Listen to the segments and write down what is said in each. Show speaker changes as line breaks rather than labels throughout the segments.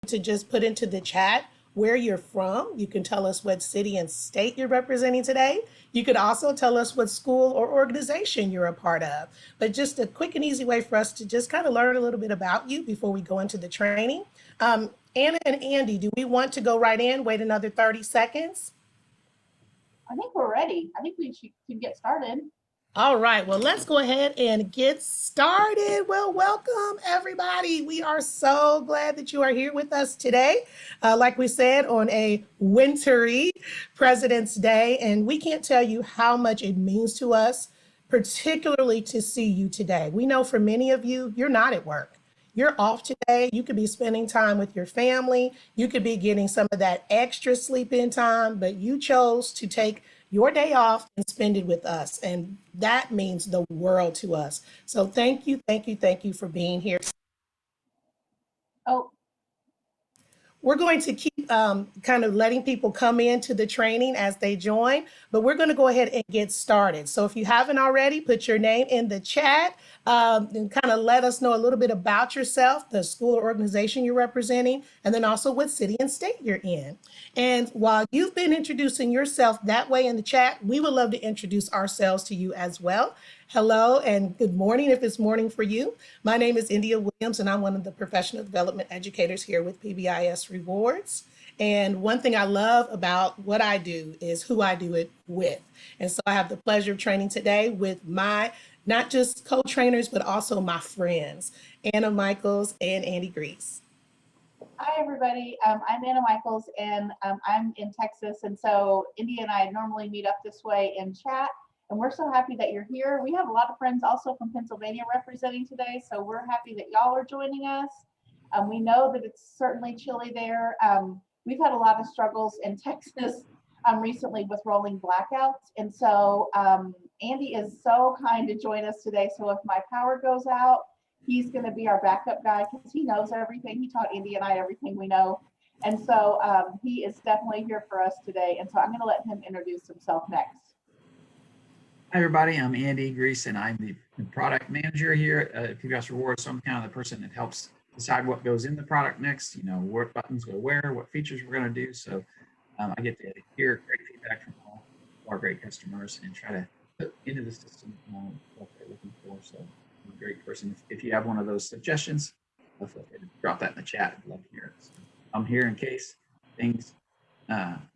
to just put into the chat where you're from. You can tell us what city and state you're representing today. You could also tell us what school or organization you're a part of. But just a quick and easy way for us to just kind of learn a little bit about you before we go into the training. Anna and Andy, do we want to go right in, wait another 30 seconds?
I think we're ready. I think we can get started.
All right, well, let's go ahead and get started. Well, welcome everybody. We are so glad that you are here with us today. Like we said, on a wintry President's Day, and we can't tell you how much it means to us, particularly to see you today. We know for many of you, you're not at work. You're off today. You could be spending time with your family. You could be getting some of that extra sleep in time, but you chose to take your day off and spend it with us. And that means the world to us. So thank you, thank you, thank you for being here.
Oh,
We're going to keep kind of letting people come into the training as they join, but we're going to go ahead and get started. So if you haven't already, put your name in the chat and kind of let us know a little bit about yourself, the school or organization you're representing, and then also what city and state you're in. And while you've been introducing yourself that way in the chat, we would love to introduce ourselves to you as well. Hello and good morning if it's morning for you. My name is India Williams and I'm one of the professional development educators here with PBIS Rewards. And one thing I love about what I do is who I do it with. And so I have the pleasure of training today with my, not just co-trainers, but also my friends, Anna Michaels and Andy Grease.
hi everybody. I'm Anna Michaels and I'm in Texas. And so India and I normally meet up this way in chat. And we're so happy that you're here. We have a lot of friends also from Pennsylvania representing today. So we're happy that y'all are joining us. We know that it's certainly chilly there. We've had a lot of struggles in Texas recently with rolling blackouts. And so Andy is so kind to join us today. So if my power goes out, he's going to be our backup guy because he knows everything. He taught Andy and I everything we know. And so he is definitely here for us today. And so I'm going to let him introduce himself next.
Hi everybody, I'm Andy Grease and I'm the product manager here at PBIS Rewards. So I'm kind of the person that helps decide what goes in the product next, you know, what buttons go where, what features we're going to do. So I get to hear great feedback from all our great customers and try to put into the system what they're looking for. So I'm a great person. If you have one of those suggestions, feel free to drop that in the chat. I'd love to hear it. So I'm here in case things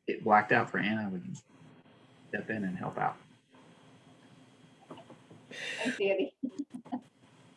get blacked out for Anna. We can step in and help out.
Thanks, Andy.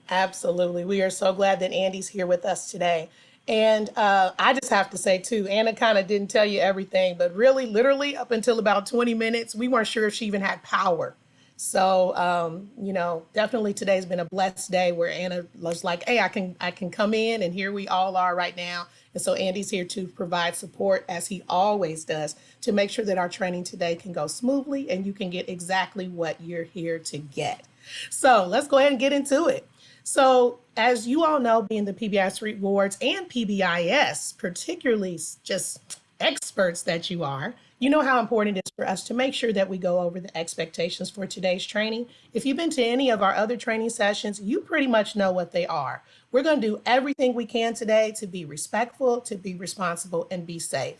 Absolutely. We are so glad that Andy's here with us today. And I just have to say too, Anna kind of didn't tell you everything, but really, literally up until about 20 minutes, we weren't sure if she even had power. So, you know, definitely today's been a blessed day where Anna was like, hey, I can come in and here we all are right now. And so Andy's here to provide support as he always does to make sure that our training today can go smoothly and you can get exactly what you're here to get. So let's go ahead and get into it. So as you all know, being the PBIS Rewards and PBIS, particularly just experts that you are, you know how important it is for us to make sure that we go over the expectations for today's training. If you've been to any of our other training sessions, you pretty much know what they are. We're going to do everything we can today to be respectful, to be responsible, and be safe.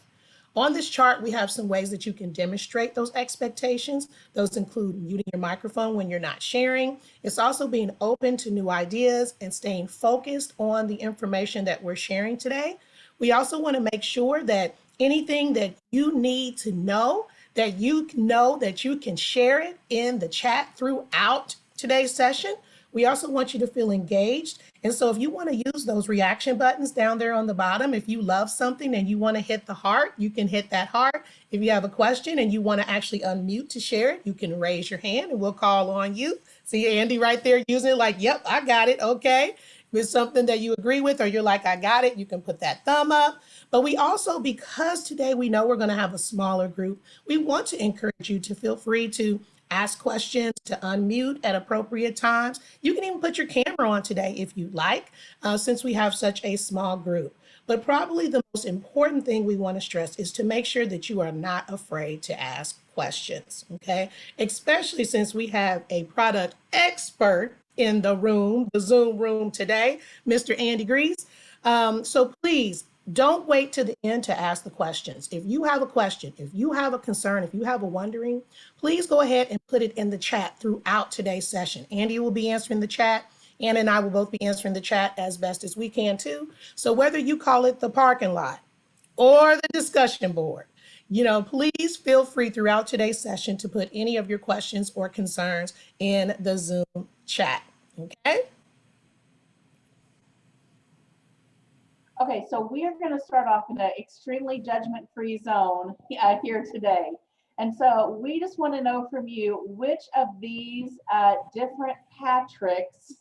On this chart, we have some ways that you can demonstrate those expectations. Those include muting your microphone when you're not sharing. It's also being open to new ideas and staying focused on the information that we're sharing today. We also want to make sure that anything that you need to know that you can share it in the chat throughout today's session. We also want you to feel engaged. And so if you want to use those reaction buttons down there on the bottom, if you love something and you want to hit the heart, you can hit that heart. If you have a question and you want to actually unmute to share it, you can raise your hand and we'll call on you. See Andy right there using it like, yep, I got it. Okay. If it's something that you agree with or you're like, I got it, you can put that thumb up. But we also, because today we know we're going to have a smaller group, we want to encourage you to feel free to ask questions, to unmute at appropriate times. You can even put your camera on today if you'd like, since we have such a small group. But probably the most important thing we want to stress is to make sure that you are not afraid to ask questions, okay? Especially since we have a product expert in the room, the Zoom room today, Mr. Andy Grease. So please Don't wait to the end to ask the questions. If you have a question, if you have a concern, if you have a wondering, please go ahead and put it in the chat throughout today's session. Andy will be answering the chat. Anna and I will both be answering the chat as best as we can too. So whether you call it the parking lot or the discussion board, please feel free throughout today's session to put any of your questions or concerns in the Zoom chat. Okay?
Okay, so we are going to start off in an extremely judgment-free zone here today. And so we just want to know from you, which of these different Patricks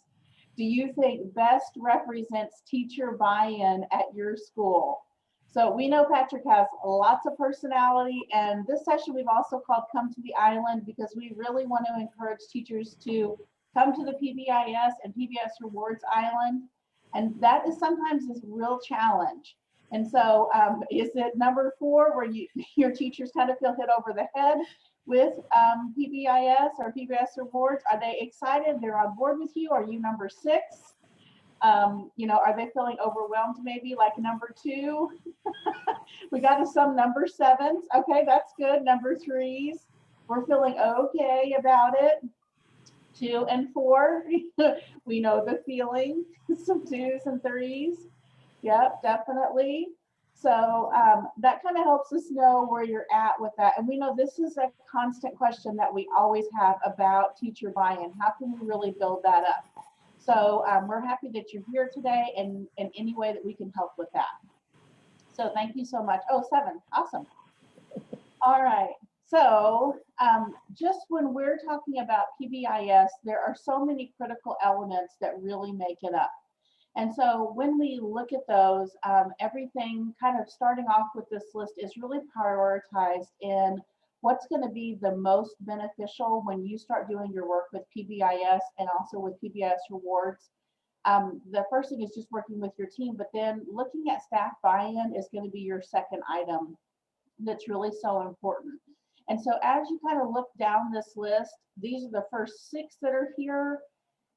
do you think best represents teacher buy-in at your school? So we know Patrick has lots of personality, and this session we've also called Come to the Island because we really want to encourage teachers to come to the PBIS and PBIS Rewards Island. And that is sometimes a real challenge. And so is it number 4 where your teachers kind of feel hit over the head with PBIS or PBIS Rewards? Are they excited? They're on board with you? Are you number 6? Are they feeling overwhelmed maybe like number 2? We got some number 7s. Okay, that's good. Number 3s, we're feeling okay about it. 2 and 4, we know the feeling. Some 2s and 3s. Yep, definitely. So that kind of helps us know where you're at with that. And we know this is a constant question that we always have about teacher buy-in. How can we really build that up? So we're happy that you're here today and in any way that we can help with that. So thank you so much. Oh, 7, awesome. All right. So just when we're talking about PBIS, there are so many critical elements that really make it up. And so when we look at those, everything kind of starting off with this list is really prioritized in what's going to be the most beneficial when you start doing your work with PBIS and also with PBIS Rewards. The first thing is just working with your team, but then looking at staff buy-in is going to be your second item that's really so important. And so as you kind of look down this list, these are the first 6 that are here.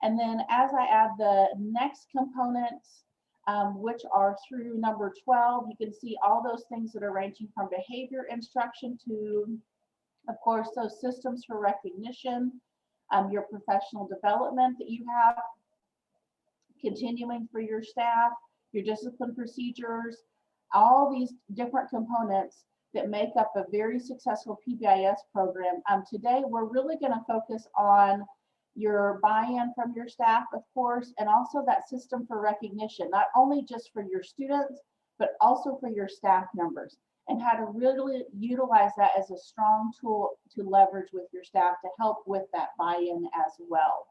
And then as I add the next components, which are through number 12, you can see all those things that are ranging from behavior instruction to, of course, those systems for recognition, your professional development that you have, continuing for your staff, your discipline procedures, all these different components that make up a very successful PBIS program. Today, we're really going to focus on your buy-in from your staff, of course, and also that system for recognition, not only just for your students, but also for your staff members, and how to really utilize that as a strong tool to leverage with your staff to help with that buy-in as well.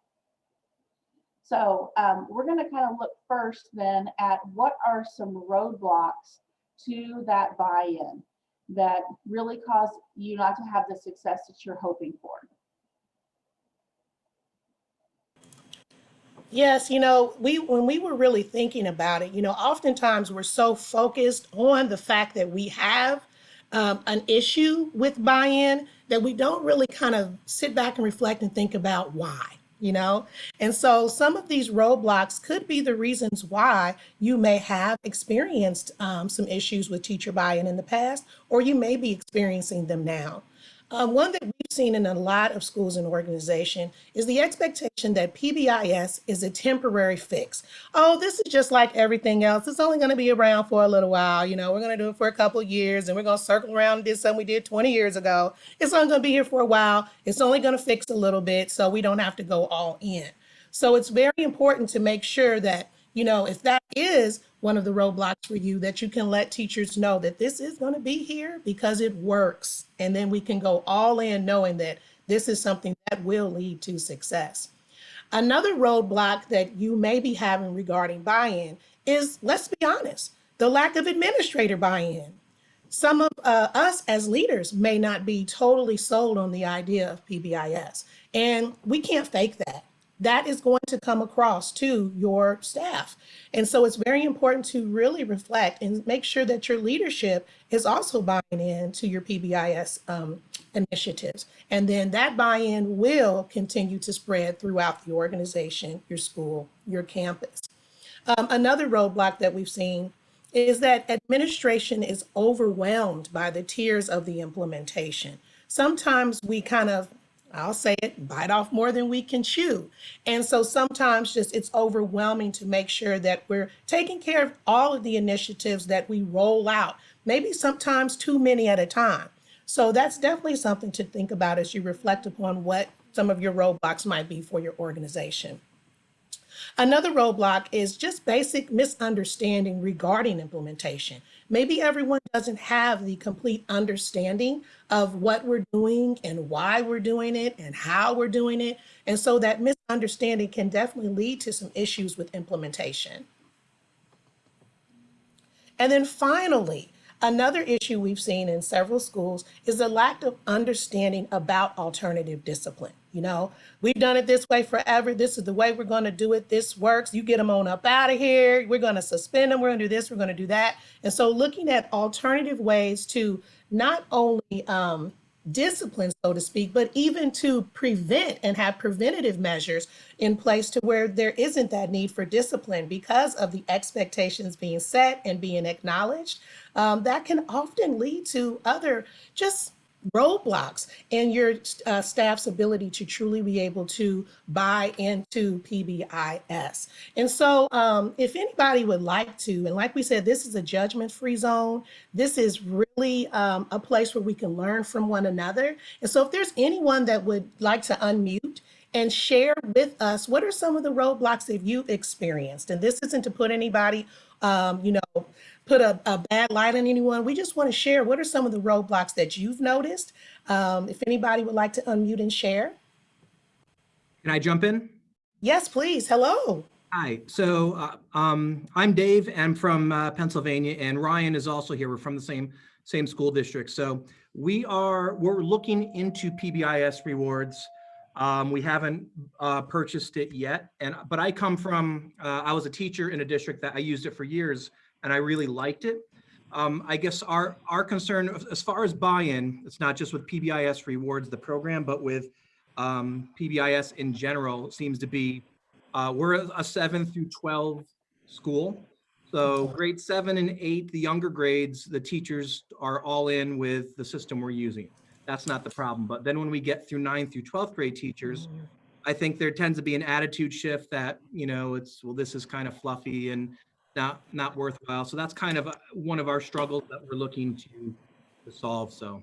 So we're going to kind of look first then at what are some roadblocks to that buy-in that really cause you not to have the success that you're hoping for.
Yes, when we were really thinking about it, oftentimes we're so focused on the fact that we have an issue with buy-in that we don't really kind of sit back and reflect and think about why. And so some of these roadblocks could be the reasons why you may have experienced some issues with teacher buy-in in the past, or you may be experiencing them now. One that we've seen in a lot of schools and organizations is the expectation that PBIS is a temporary fix. Oh, this is just like everything else. It's only going to be around for a little while. We're going to do it for a couple of years and we're going to circle around and do something we did 20 years ago. It's only going to be here for a while. It's only going to fix a little bit so we don't have to go all in. So it's very important to make sure that, if that is one of the roadblocks for you, that you can let teachers know that this is going to be here because it works. And then we can go all in knowing that this is something that will lead to success. Another roadblock that you may be having regarding buy-in is, let's be honest, the lack of administrator buy-in. Some of us as leaders may not be totally sold on the idea of PBIS, and we can't fake that. That is going to come across to your staff. And so it's very important to really reflect and make sure that your leadership is also buying in to your PBIS initiatives. And then that buy-in will continue to spread throughout the organization, your school, your campus. Another roadblock that we've seen is that administration is overwhelmed by the tiers of the implementation. Sometimes we kind of, I'll say it, bite off more than we can chew. And so sometimes just it's overwhelming to make sure that we're taking care of all of the initiatives that we roll out, maybe sometimes too many at a time. So that's definitely something to think about as you reflect upon what some of your roadblocks might be for your organization. Another roadblock is just basic misunderstanding regarding implementation. Maybe everyone doesn't have the complete understanding of what we're doing and why we're doing it and how we're doing it. And so that misunderstanding can definitely lead to some issues with implementation. And then finally, another issue we've seen in several schools is the lack of understanding about alternative discipline. We've done it this way forever. This is the way we're going to do it. This works. You get them on up out of here. We're going to suspend them. We're going to do this. We're going to do that. And so looking at alternative ways to not only discipline, so to speak, but even to prevent and have preventative measures in place to where there isn't that need for discipline because of the expectations being set and being acknowledged. That can often lead to other just roadblocks in your staff's ability to truly be able to buy into PBIS. And so if anybody would like to, and like we said, this is a judgment-free zone. This is really a place where we can learn from one another. And so if there's anyone that would like to unmute and share with us what are some of the roadblocks that you've experienced. And this isn't to put anybody, put a bad light on anyone. We just want to share what are some of the roadblocks that you've noticed. If anybody would like to unmute and share.
Can I jump in?
Yes, please. Hello.
Hi. So I'm Dave. I'm from Pennsylvania, and Ryan is also here. We're from the same school district. So we're looking into PBIS Rewards. We haven't purchased it yet, but I come from. I was a teacher in a district that I used it for years, and I really liked it. I guess our concern as far as buy-in, it's not just with PBIS Rewards, the program, but with PBIS in general, seems to be, we're a 7 through 12 school. So grade 7 and 8, the younger grades, the teachers are all in with the system we're using. That's not the problem. But then when we get through 9th through 12th grade teachers, I think there tends to be an attitude shift that, this is kind of fluffy and not worthwhile. So that's kind of one of our struggles that we're looking to solve. So.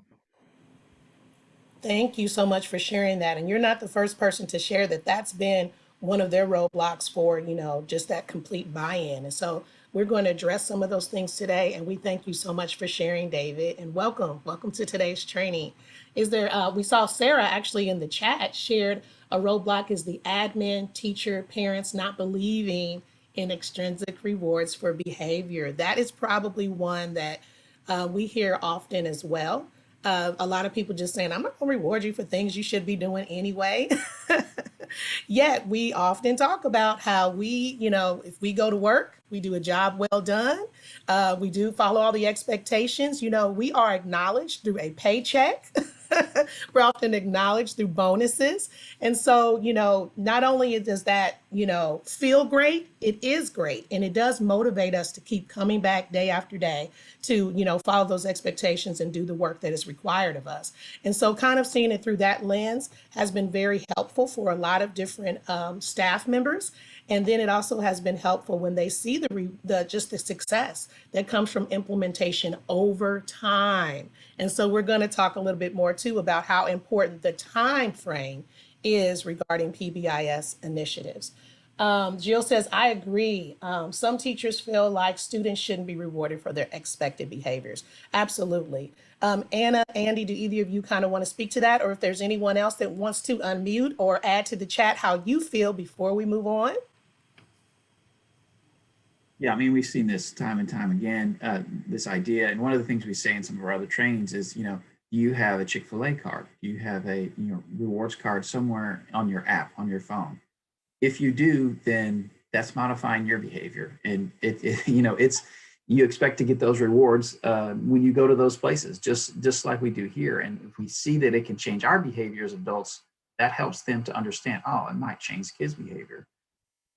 Thank you so much for sharing that. And you're not the first person to share that that's been one of their roadblocks for, just that complete buy-in. And so we're going to address some of those things today. And we thank you so much for sharing, David, and welcome to today's training. We saw Sarah actually in the chat shared a roadblock is the admin, teacher, parents not believing in extrinsic rewards for behavior. That is probably one that we hear often as well. A lot of people just saying, I'm not going to reward you for things you should be doing anyway. Yet we often talk about how we, if we go to work, we do a job well done. We do follow all the expectations. We are acknowledged through a paycheck. We're often acknowledged through bonuses. And so, not only does that, feel great, it is great. And it does motivate us to keep coming back day after day to, follow those expectations and do the work that is required of us. And so kind of seeing it through that lens has been very helpful for a lot of different staff members. And then it also has been helpful when they see the success that comes from implementation over time. And so we're going to talk a little bit more too about how important the time frame is regarding PBIS initiatives. Jill says, I agree. Some teachers feel like students shouldn't be rewarded for their expected behaviors. Absolutely. Anna, Andy, do either of you kind of want to speak to that? Or if there's anyone else that wants to unmute or add to the chat how you feel before we move on?
Yeah, I mean, we've seen this time and time again, this idea. And one of the things we say in some of our other trainings is, you have a Chick-fil-A card, you have a rewards card somewhere on your app, on your phone. If you do, then that's modifying your behavior. And you expect to get those rewards when you go to those places, just like we do here. And if we see that it can change our behavior as adults, that helps them to understand, oh, it might change kids' behavior.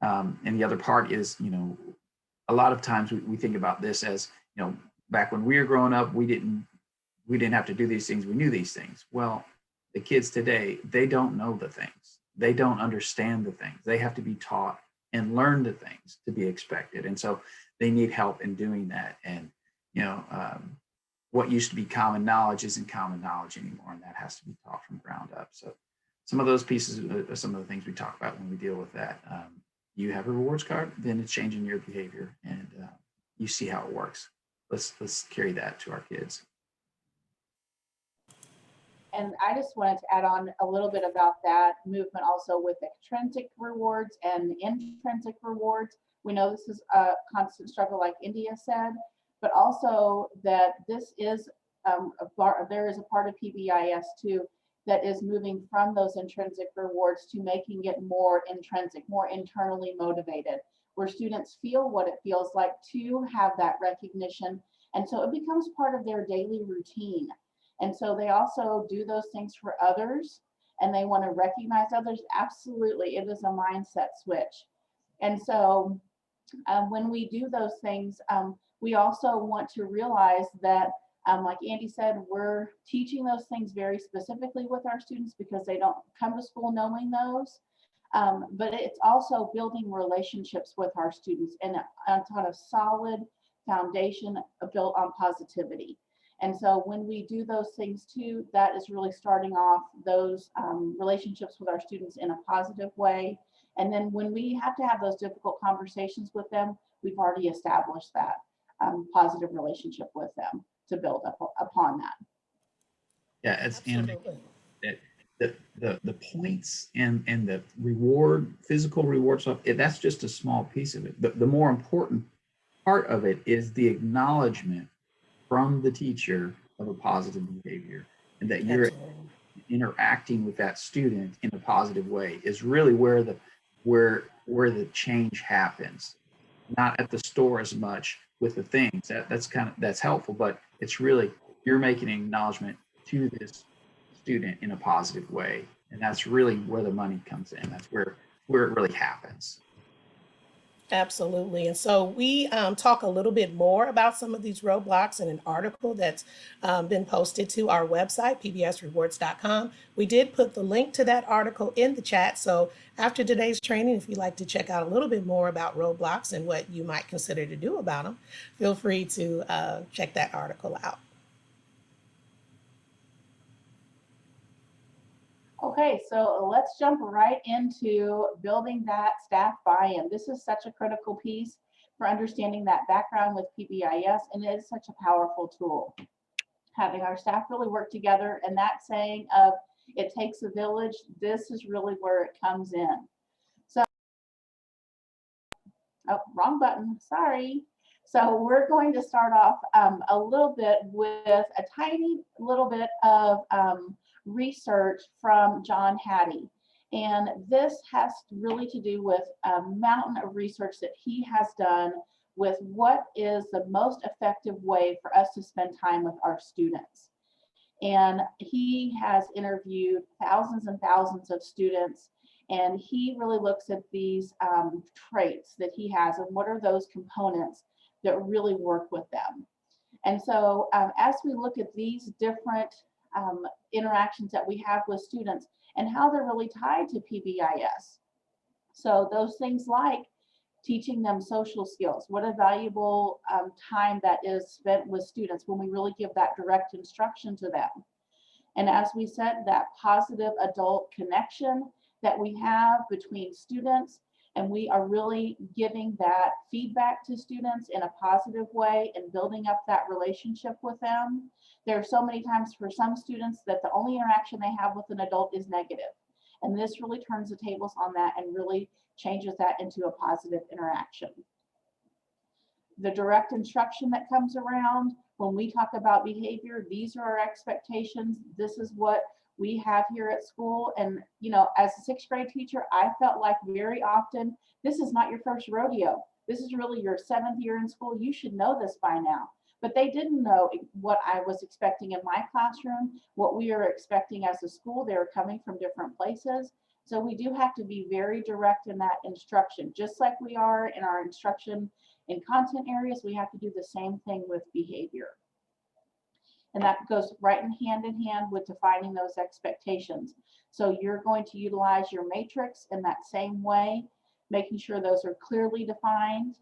And the other part is, a lot of times we think about this as, back when we were growing up, we didn't have to do these things. We knew these things. Well, the kids today, they don't know the things. They don't understand the things. They have to be taught and learn the things to be expected. And so they need help in doing that. And, what used to be common knowledge isn't common knowledge anymore. And that has to be taught from ground up. So some of those pieces are some of the things we talk about when we deal with that. You have a rewards card, then it's changing your behavior, and you see how it works. Let's carry that to our kids.
And I just wanted to add on a little bit about that movement also with extrinsic rewards and intrinsic rewards. We know this is a constant struggle, like India said, but also that this is there is a part of PBIS too that is moving from those intrinsic rewards to making it more intrinsic, more internally motivated, where students feel what it feels like to have that recognition. And so it becomes part of their daily routine. And so they also do those things for others, and they want to recognize others. Absolutely, it is a mindset switch. And so when we do those things, we also want to realize that, like Andy said, we're teaching those things very specifically with our students because they don't come to school knowing those. But it's also building relationships with our students and on a solid foundation built on positivity. And so when we do those things too, that is really starting off those relationships with our students in a positive way. And then when we have to have those difficult conversations with them, we've already established that positive relationship with them to build up upon that.
Yeah, as Anna mentioned, the points and the reward, physical reward stuff, that's just a small piece of it. The more important part of it is the acknowledgement from the teacher of a positive behavior, and that you're interacting with that student in a positive way is really where the change happens. Not at the store as much with the things that's helpful, but it's really you're making an acknowledgement to this student in a positive way, and that's really where the money comes in. That's where it really happens.
Absolutely. And so we talk a little bit more about some of these roadblocks in an article that's been posted to our website, pbisrewards.com. We did put the link to that article in the chat. So after today's training, if you'd like to check out a little bit more about roadblocks and what you might consider to do about them, feel free to check that article out.
Okay, so let's jump right into building that staff buy-in. This is such a critical piece for understanding that background with PBIS, and it is such a powerful tool. Having our staff really work together, and that saying of it takes a village, this is really where it comes in. So, oh, wrong button, sorry. So we're going to start off a little bit with a tiny little bit of research from John Hattie. And this has really to do with a mountain of research that he has done with what is the most effective way for us to spend time with our students. And he has interviewed thousands and thousands of students, and he really looks at these traits that he has and what are those components that really work with them. And so as we look at these different interactions that we have with students and how they're really tied to PBIS. So those things like teaching them social skills, what a valuable time that is spent with students when we really give that direct instruction to them. And as we said, that positive adult connection that we have between students, and we are really giving that feedback to students in a positive way and building up that relationship with them. There are so many times for some students that the only interaction they have with an adult is negative. And this really turns the tables on that and really changes that into a positive interaction. The direct instruction that comes around when we talk about behavior, these are our expectations. This is what we have here at school. And, you know, as a sixth grade teacher, I felt like very often, this is not your first rodeo. This is really your 7th year in school. You should know this by now. But they didn't know what I was expecting in my classroom, what we are expecting as a school. They were coming from different places. So we do have to be very direct in that instruction, just like we are in our instruction In content areas, we have to do the same thing with behavior. And that goes right in hand with defining those expectations. So you're going to utilize your matrix in that same way, making sure those are clearly defined,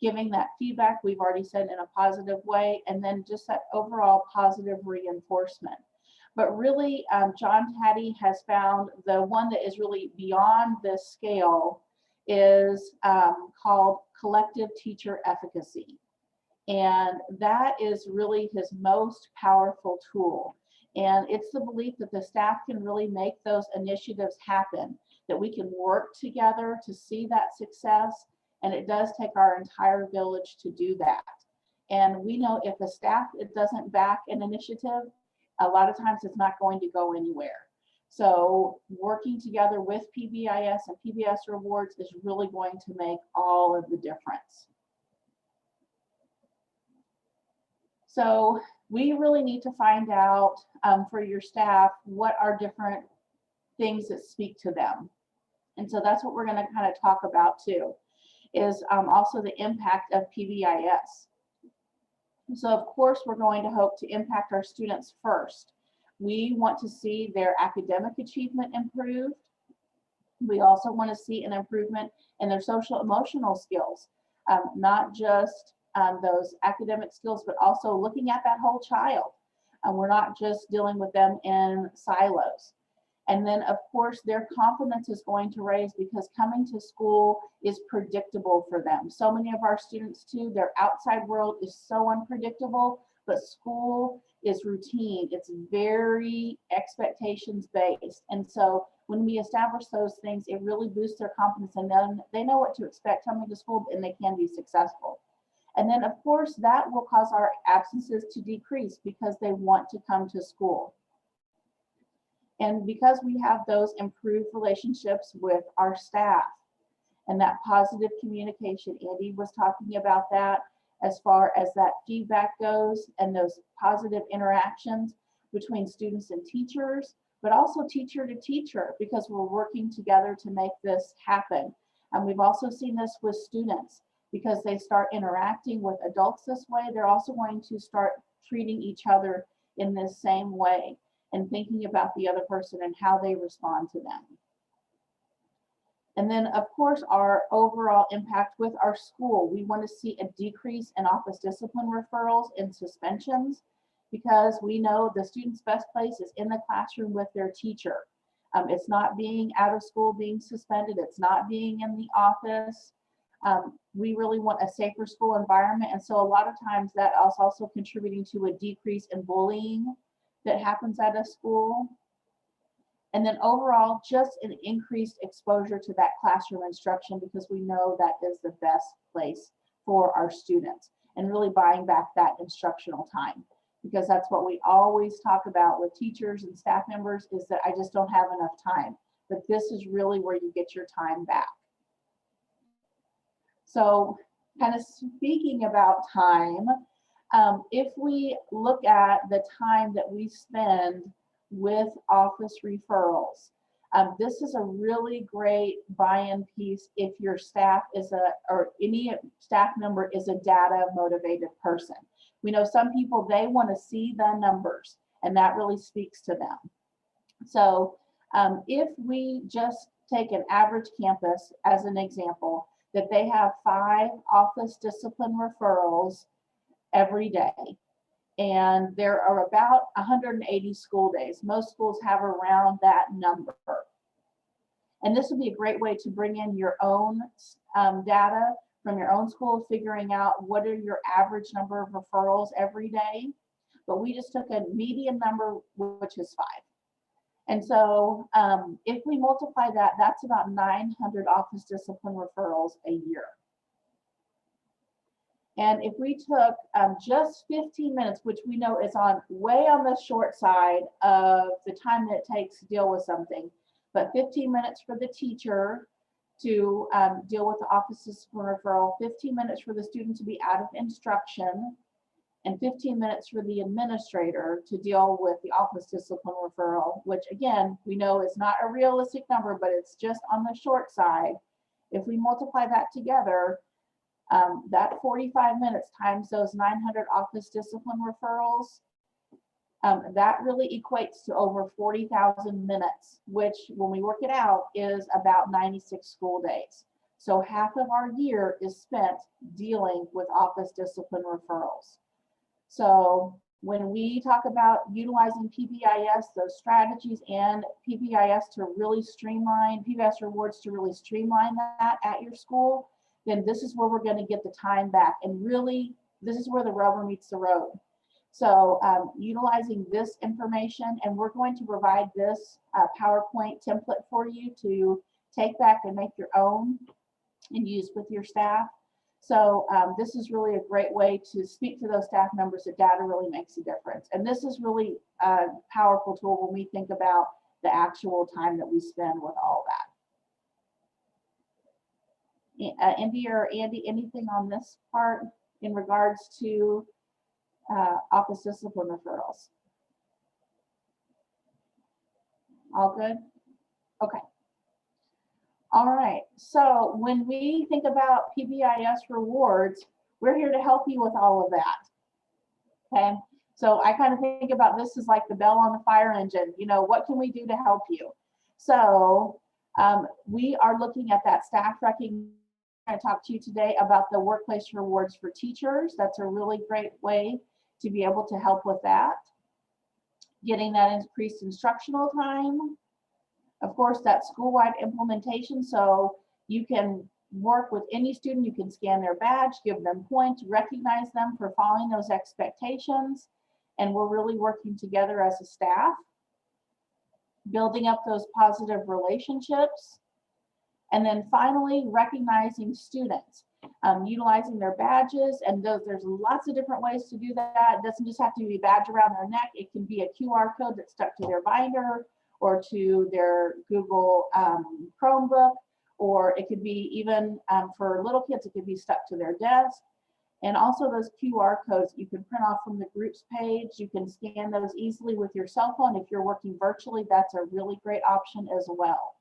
giving that feedback, we've already said, in a positive way, and then just that overall positive reinforcement. But really, John Hattie has found the one that is really beyond this scale is called collective teacher efficacy. And that is really his most powerful tool. And it's the belief that the staff can really make those initiatives happen, that we can work together to see that success. And it does take our entire village to do that. And we know if the staff doesn't back an initiative, a lot of times it's not going to go anywhere. So working together with PBIS and PBIS Rewards is really going to make all of the difference. So we really need to find out for your staff what are different things that speak to them. And so that's what we're going to kind of talk about too, is also the impact of PBIS. So of course, we're going to hope to impact our students first. We want to see their academic achievement improved. We also want to see an improvement in their social emotional skills, not just those academic skills, but also looking at that whole child. We're not just dealing with them in silos. And then of course, their confidence is going to raise because coming to school is predictable for them. So many of our students too, their outside world is so unpredictable, but school is routine. It's very expectations based. And so when we establish those things, it really boosts their confidence, and then they know what to expect coming to school and they can be successful. And then of course, that will cause our absences to decrease because they want to come to school. And because we have those improved relationships with our staff and that positive communication, Andy was talking about that as far as that feedback goes and those positive interactions between students and teachers, but also teacher to teacher, because we're working together to make this happen. And we've also seen this with students, because they start interacting with adults this way, they're also going to start treating each other in this same way and thinking about the other person and how they respond to them. And then of course, our overall impact with our school, we want to see a decrease in office discipline referrals and suspensions, because we know the student's best place is in the classroom with their teacher. It's not being out of school, being suspended. It's not being in the office. We really want a safer school environment. And so a lot of times that is also contributing to a decrease in bullying that happens at a school. And then overall, just an increased exposure to that classroom instruction, because we know that is the best place for our students, and really buying back that instructional time, because that's what we always talk about with teachers and staff members, is that I just don't have enough time. But this is really where you get your time back. So kind of speaking about time, if we look at the time that we spend with office referrals, this is a really great buy-in piece if your staff is or any staff member is a data motivated person. We know some people, they want to see the numbers, and that really speaks to them. So if we just take an average campus as an example, that they have 5 office discipline referrals every day, and there are about 180 school days. Most schools have around that number. And this would be a great way to bring in your own data from your own school, figuring out what are your average number of referrals every day. But we just took a median number, which is 5. And so if we multiply that, that's about 900 office discipline referrals a year. And if we took just 15 minutes, which we know is way on the short side of the time that it takes to deal with something, but 15 minutes for the teacher to deal with the office discipline referral, 15 minutes for the student to be out of instruction, and 15 minutes for the administrator to deal with the office discipline referral, which again, we know is not a realistic number, but it's just on the short side. If we multiply that together, That 45 minutes times those 900 office discipline referrals, that really equates to over 40,000 minutes, which when we work it out is about 96 school days. So half of our year is spent dealing with office discipline referrals. So when we talk about utilizing PBIS, those strategies and PBIS to really streamline, PBIS rewards to really streamline that at your school, then this is where we're going to get the time back. And really, this is where the rubber meets the road. So utilizing this information, and we're going to provide this PowerPoint template for you to take back and make your own and use with your staff. So this is really a great way to speak to those staff members that data really makes a difference. And this is really a powerful tool when we think about the actual time that we spend with all that. Indy or Andy, anything on this part in regards to office discipline referrals? All good? Okay. All right, so when we think about PBIS rewards, we're here to help you with all of that, okay? So I kind of think about this as like the bell on the fire engine, you know, what can we do to help you? So we are looking at that staff recognition. I'm going to talk to you today about the workplace rewards for teachers. That's a really great way to be able to help with that. Getting that increased instructional time. Of course, that school-wide implementation, so you can work with any student, you can scan their badge, give them points, recognize them for following those expectations, and we're really working together as a staff, building up those positive relationships, and then finally, recognizing students, utilizing their badges, and there's lots of different ways to do that. It doesn't just have to be a badge around their neck, it can be a QR code that's stuck to their binder, or to their Google Chromebook, or it could be even for little kids, it could be stuck to their desk. And also those QR codes you can print off from the groups page. You can scan those easily with your cell phone. If you're working virtually, that's a really great option as well.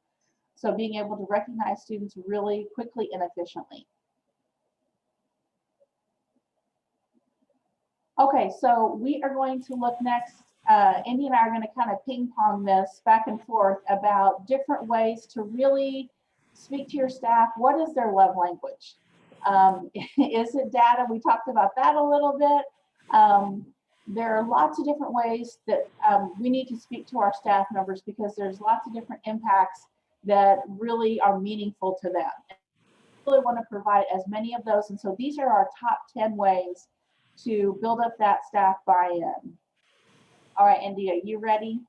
So being able to recognize students really quickly and efficiently. Okay, so we are going to look next. Indy and I are going to kind of ping pong this back and forth about different ways to really speak to your staff. What is their love language? Is it data? We talked about that a little bit. There are lots of different ways that we need to speak to our staff members because there's lots of different impacts that really are meaningful to them. We really want to provide as many of those. And so these are our top 10 ways to build up that staff buy-in. All right, Indy, are you ready?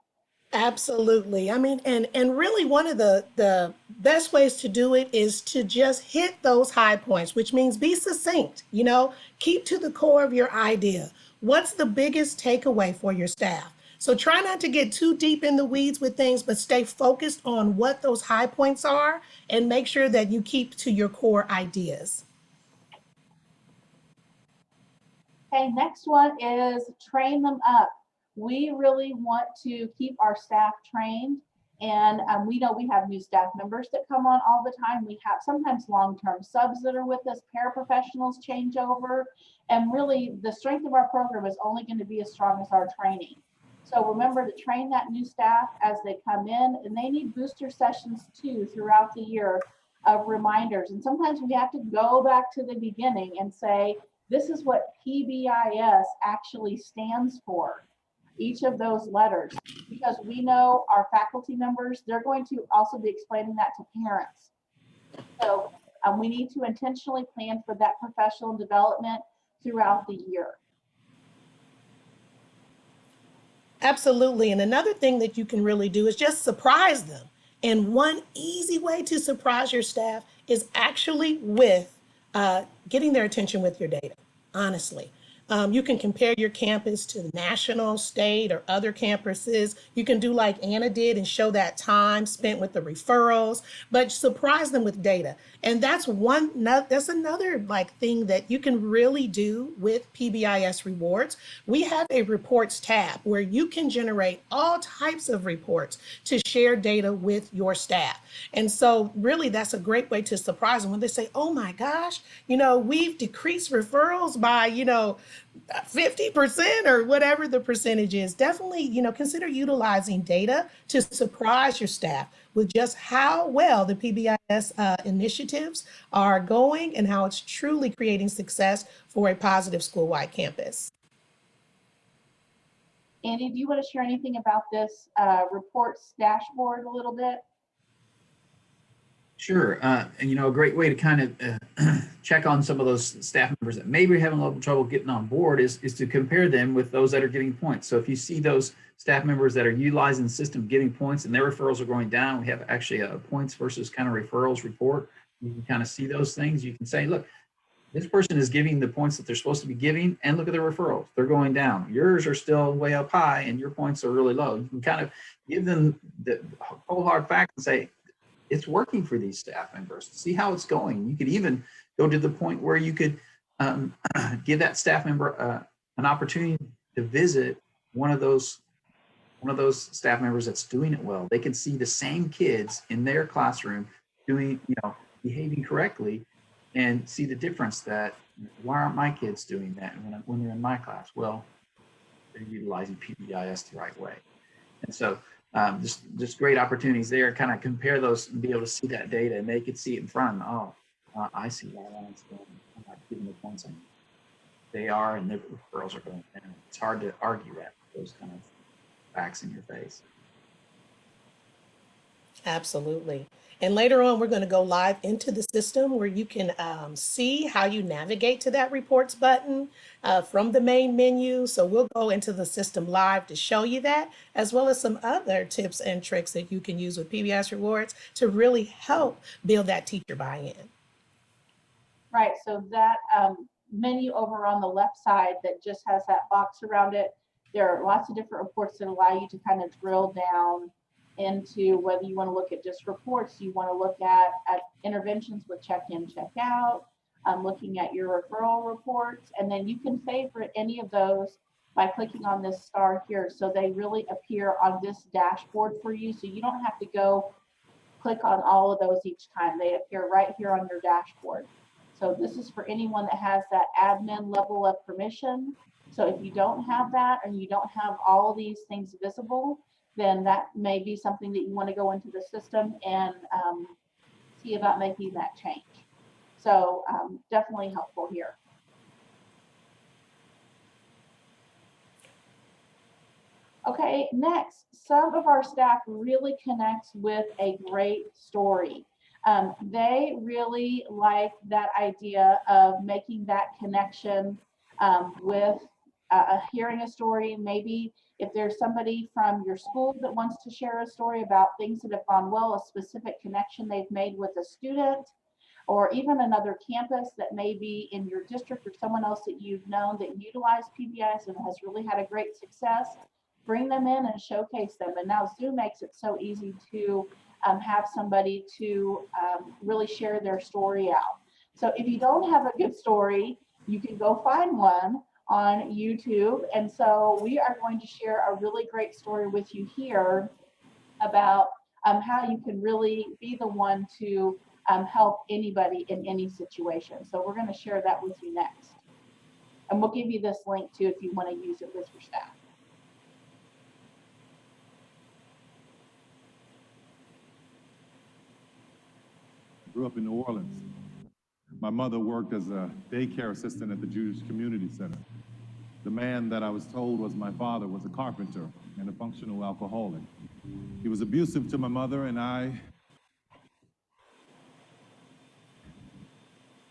Absolutely. I mean, and really one of the best ways to do it is to just hit those high points, which means be succinct, you know, keep to the core of your idea. What's the biggest takeaway for your staff? So try not to get too deep in the weeds with things, but stay focused on what those high points are and make sure that you keep to your core ideas.
Okay, next one is train them up. We really want to keep our staff trained, and we know we have new staff members that come on all the time. We have sometimes long-term subs that are with us, paraprofessionals change over, and really the strength of our program is only going to be as strong as our training. So remember to train that new staff as they come in, and they need booster sessions too throughout the year of reminders. And sometimes we have to go back to the beginning and say, this is what PBIS actually stands for, each of those letters, because we know our faculty members, they're going to also be explaining that to parents. So we need to intentionally plan for that professional development throughout the year.
Absolutely. And another thing that you can really do is just surprise them. And one easy way to surprise your staff is actually with getting their attention with your data, honestly. You can compare your campus to the national, state, or other campuses. You can do like Anna did and show that time spent with the referrals, but surprise them with data. And that's another like thing that you can really do with PBIS rewards. We have a reports tab where you can generate all types of reports to share data with your staff. And so really that's a great way to surprise them when they say, oh my gosh, we've decreased referrals by, 50% or whatever the percentage is. Definitely, consider utilizing data to surprise your staff with just how well the PBIS initiatives are going and how it's truly creating success for a positive school-wide campus.
Andy, do you want to share anything about this reports dashboard a little bit?
Sure. And a great way to kind of check on some of those staff members that maybe are having a little trouble getting on board is to compare them with those that are getting points. So if you see those staff members that are utilizing the system getting points and their referrals are going down, we have actually a points versus kind of referrals report. You can kind of see those things. You can say, look, this person is giving the points that they're supposed to be giving, and look at their referrals. They're going down. Yours are still way up high and your points are really low. You can kind of give them the whole hard fact and say, it's working for these staff members. See how it's going. You could even go to the point where you could give that staff member an opportunity to visit one of those staff members that's doing it well. They can see the same kids in their classroom doing, behaving correctly, and see the difference that why aren't my kids doing that when they're in my class? Well, they're utilizing PBIS the right way. And so just great opportunities there, kind of compare those and be able to see that data, and they could see it in front. Oh, I see why that's going. I'm not giving the points on. They are, and their referrals are going down. It's hard to argue that, those kind of facts in your face.
Absolutely. And later on, we're going to go live into the system where you can see how you navigate to that reports button from the main menu. So we'll go into the system live to show you that, as well as some other tips and tricks that you can use with PBIS Rewards to really help build that teacher buy-in.
Right, so that menu over on the left side that just has that box around it, there are lots of different reports that allow you to kind of drill down into whether you want to look at just reports, you want to look at interventions with check-in, check-out, looking at your referral reports, and then you can favorite any of those by clicking on this star here. So they really appear on this dashboard for you. So you don't have to go click on all of those each time. They appear right here on your dashboard. So this is for anyone that has that admin level of permission. So if you don't have that and you don't have all of these things visible, then that may be something that you want to go into the system and see about making that change. So definitely helpful here. Okay, next, some of our staff really connects with a great story. They really like that idea of making that connection with hearing a story. Maybe if there's somebody from your school that wants to share a story about things that have gone well, a specific connection they've made with a student, or even another campus that may be in your district or someone else that you've known that utilized PBIS and has really had a great success, bring them in and showcase them. And now Zoom makes it so easy to have somebody to really share their story out. So if you don't have a good story, you can go find one on YouTube. And so we are going to share a really great story with you here about how you can really be the one to help anybody in any situation. So we're going to share that with you next. And we'll give you this link too if you want to use it with your staff.
I grew up in New Orleans. My mother worked as a daycare assistant at the Jewish Community Center. The man that I was told was my father was a carpenter and a functional alcoholic. He was abusive to my mother and I,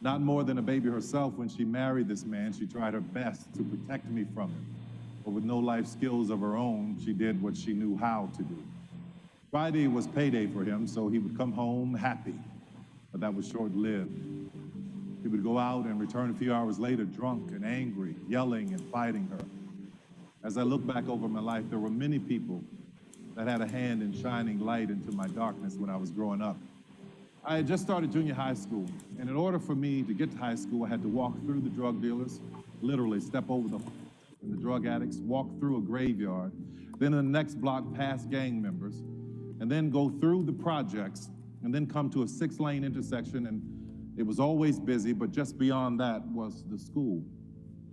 not more than a baby herself. When she married this man, she tried her best to protect me from him. But with no life skills of her own, she did what she knew how to do. Friday was payday for him, so he would come home happy, but that was short-lived. He would go out and return a few hours later drunk and angry, yelling and fighting her. As I look back over my life, there were many people that had a hand in shining light into my darkness when I was growing up. I had just started junior high school, and in order for me to get to high school, I had to walk through the drug dealers, literally step over the drug addicts, walk through a graveyard, then in the next block past gang members, and then go through the projects, and then come to a 6-lane intersection, and it was always busy, but just beyond that was the school.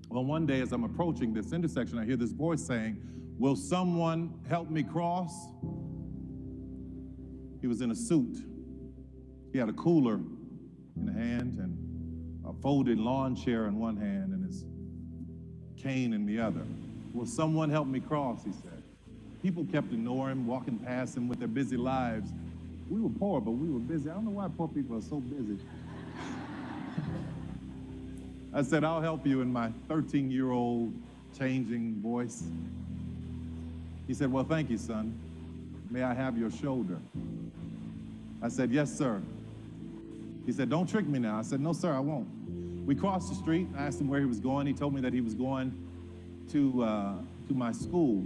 Well, one day as I'm approaching this intersection, I hear this voice saying, "Will someone help me cross?" He was in a suit. He had a cooler in a hand and a folded lawn chair in one hand and his cane in the other. "Will someone help me cross?" he said. People kept ignoring him, walking past him with their busy lives. We were poor, but we were busy. I don't know why poor people are so busy. I said, "I'll help you," in my 13-year-old changing voice. He said, "Well, thank you, son. May I have your shoulder?" I said, "Yes, sir." He said, "Don't trick me now." I said, "No, sir, I won't." We crossed the street. I asked him where he was going. He told me that he was going to my school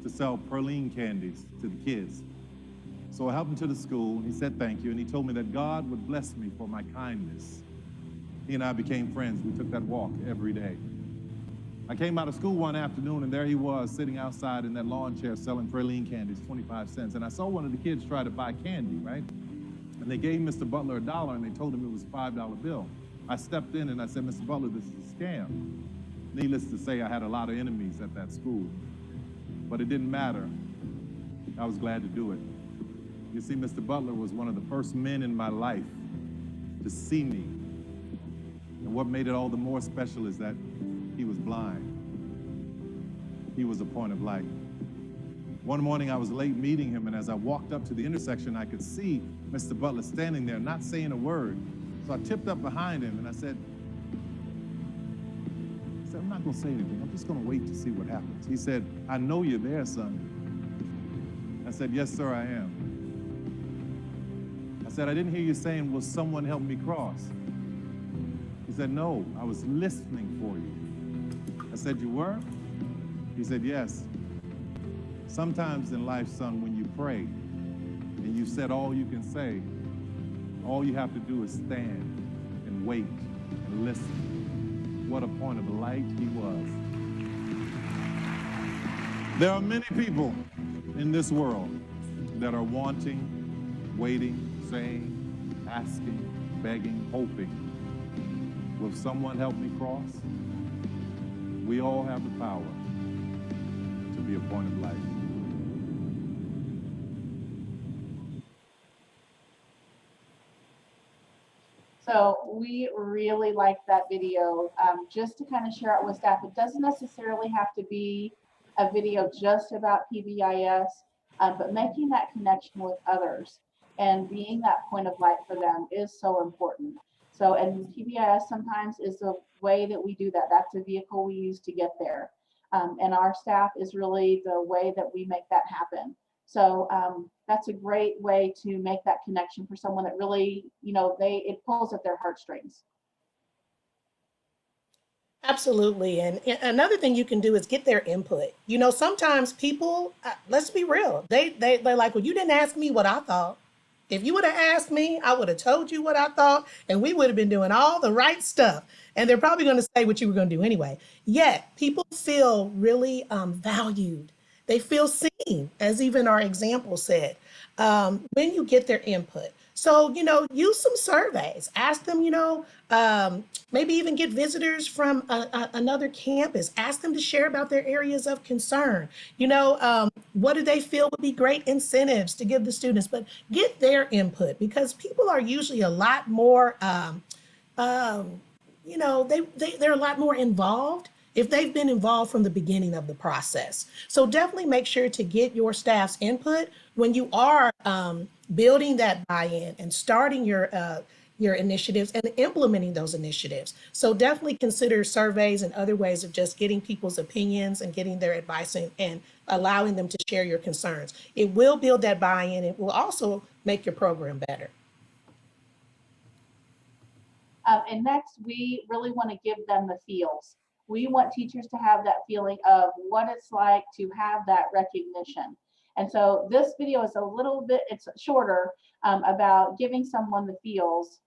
to sell praline candies to the kids. So I helped him to the school. He said thank you, and he told me that God would bless me for my kindness. He and I became friends. We took that walk every day. I came out of school one afternoon, and there he was sitting outside in that lawn chair selling praline candies, 25 cents. And I saw one of the kids try to buy candy, right? And they gave Mr. Butler $1, and they told him it was a $5 bill. I stepped in and I said, "Mr. Butler, this is a scam." Needless to say, I had a lot of enemies at that school, but it didn't matter. I was glad to do it. You see, Mr. Butler was one of the first men in my life to see me. And what made it all the more special is that he was blind. He was a point of light. One morning I was late meeting him, and as I walked up to the intersection, I could see Mr. Butler standing there, not saying a word. So I tipped up behind him and I said, "I'm not gonna say anything. I'm just gonna wait to see what happens." He said, "I know you're there, son." I said, "Yes, sir, I am." I said, "I didn't hear you saying, 'Will someone help me cross?'" He said, "No, I was listening for you." I said, "You were?" He said, "Yes. Sometimes in life, son, when you pray and you said all you can say, all you have to do is stand and wait and listen." What a point of light he was. There are many people in this world that are wanting, waiting, saying, asking, begging, hoping. Will someone help me cross? We all have the power to be a point of light.
So we really like that video. Just to kind of share it with staff, it doesn't necessarily have to be a video just about PBIS, but making that connection with others and being that point of light for them is so important. So, and PBIS sometimes is the way that we do that. That's the vehicle we use to get there. And our staff is really the way that we make that happen. So that's a great way to make that connection for someone that really, it pulls at their heartstrings.
Absolutely. And another thing you can do is get their input. Sometimes people, let's be real, they're like, "Well, you didn't ask me what I thought. If you would have asked me, I would have told you what I thought, and we would have been doing all the right stuff." And they're probably going to say what you were going to do anyway. Yet people feel really valued. They feel seen, as even our example said, when you get their input. So, use some surveys. Ask them, maybe even get visitors from another campus. Ask them to share about their areas of concern. What do they feel would be great incentives to give the students? But get their input, because people are usually a lot more, they're a lot more involved if they've been involved from the beginning of the process. So definitely make sure to get your staff's input when you are building that buy-in and starting your initiatives and implementing those initiatives. So definitely consider surveys and other ways of just getting people's opinions and getting their advice and allowing them to share your concerns. It will build that buy-in. It will also make your program better.
And next, we really want to give them the feels. We want teachers to have that feeling of what it's like to have that recognition. And so this video is a little bit, it's shorter, about giving someone the feels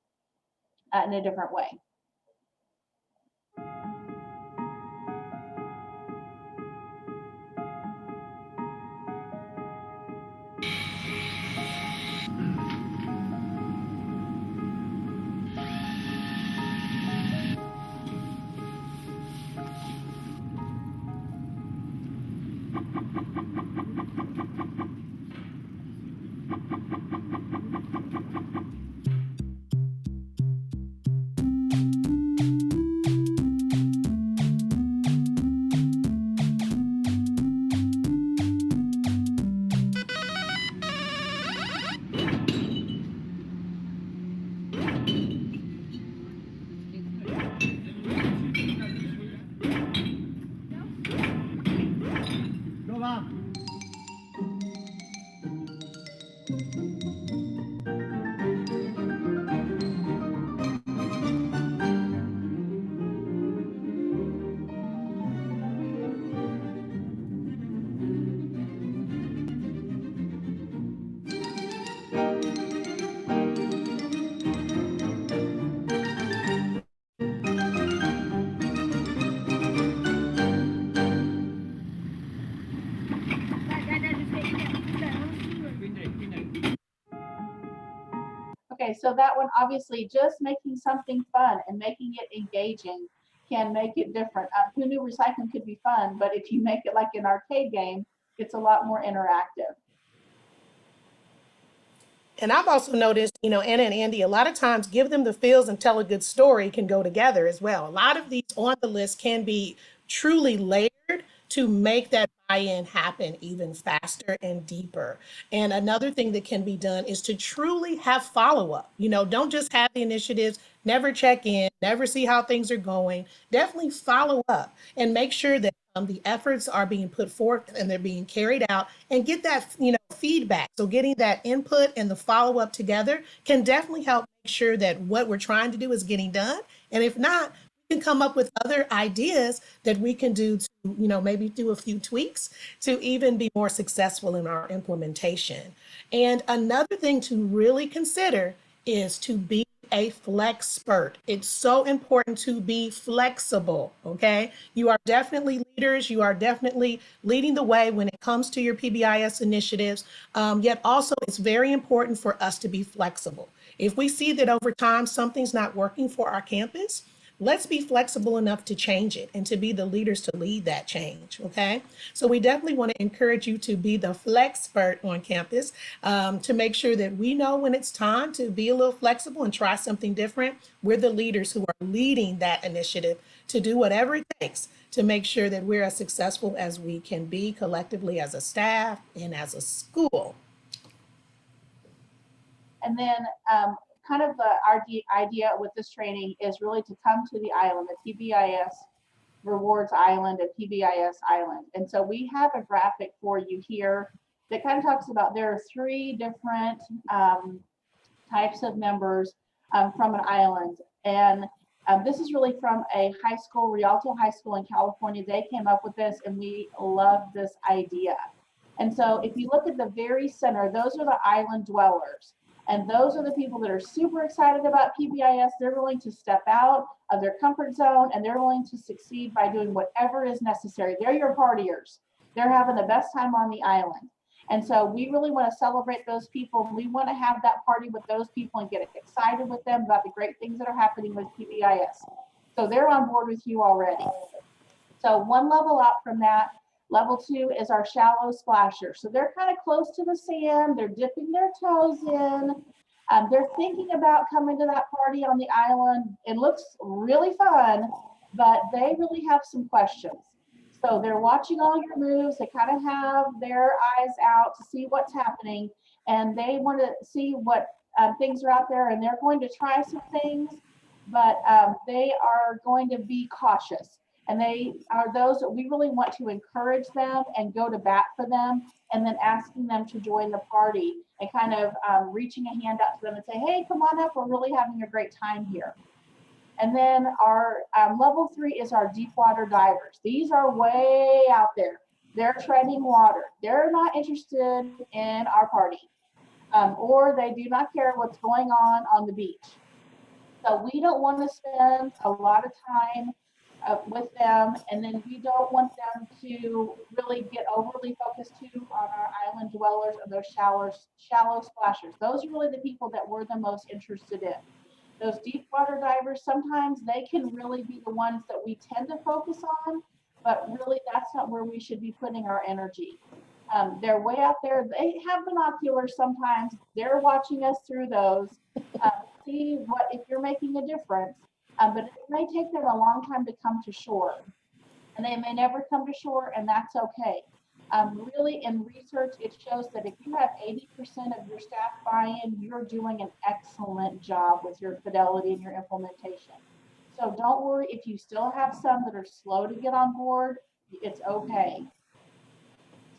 in a different way. Okay, so that one, obviously, just making something fun and making it engaging can make it different. Who knew recycling could be fun, but if you make it like an arcade game, it's a lot more interactive.
And I've also noticed, Anna and Andy, a lot of times give them the feels and tell a good story can go together as well. A lot of these on the list can be truly layered to make that buy-in happen even faster and deeper. And another thing that can be done is to truly have follow-up. Don't just have the initiatives, never check in, never see how things are going. Definitely follow up and make sure that the efforts are being put forth and they're being carried out, and get that feedback. So getting that input and the follow up together can definitely help make sure that what we're trying to do is getting done. And if not, we can come up with other ideas that we can do to maybe do a few tweaks to even be more successful in our implementation. And another thing to really consider is to be a flexpert. It's so important to be flexible, okay? You are definitely leaders. You are definitely leading the way when it comes to your PBIS initiatives. Yet also, it's very important for us to be flexible. If we see that over time something's not working for our campus, let's be flexible enough to change it and to be the leaders to lead that change, okay? So we definitely want to encourage you to be the flexpert on campus, to make sure that we know when it's time to be a little flexible and try something different. We're the leaders who are leading that initiative to do whatever it takes to make sure that we're as successful as we can be collectively as a staff and as a school.
And then kind of our idea with this training is really to come to the island, the PBIS Rewards Island and PBIS Island. And so we have a graphic for you here that kind of talks about there are 3 different types of members from an island. And this is really from a high school, Rialto High School in California. They came up with this and we love this idea. And so if you look at the very center, those are the island dwellers. And those are the people that are super excited about PBIS. They're willing to step out of their comfort zone and they're willing to succeed by doing whatever is necessary. They're your partiers. They're having the best time on the island. And so we really want to celebrate those people. We want to have that party with those people and get excited with them about the great things that are happening with PBIS. So they're on board with you already. So one level up from that, level 2 is our shallow splashers. So they're kind of close to the sand. They're dipping their toes in. They're thinking about coming to that party on the island. It looks really fun, but they really have some questions. So they're watching all your moves. They kind of have their eyes out to see what's happening, and they want to see what things are out there, and they're going to try some things, but they are going to be cautious. And they are those that we really want to encourage them and go to bat for them, and then asking them to join the party and kind of reaching a hand out to them and say, hey, come on up. We're really having a great time here. And then our level 3 is our deep water divers. These are way out there. They're treading water. They're not interested in our party, or they do not care what's going on the beach. So we don't want to spend a lot of time with them, and then we don't want them to really get overly focused too on our island dwellers or those shallow splashers. Those are really the people that we're the most interested in. Those deep water divers, sometimes they can really be the ones that we tend to focus on, but really that's not where we should be putting our energy. They're way out there. They have binoculars sometimes. They're watching us through those. See what if you're making a difference. But it may take them a long time to come to shore. And they may never come to shore, and that's okay. Really, in research, it shows that if you have 80% of your staff buy-in, you're doing an excellent job with your fidelity and your implementation. So don't worry if you still have some that are slow to get on board, it's okay.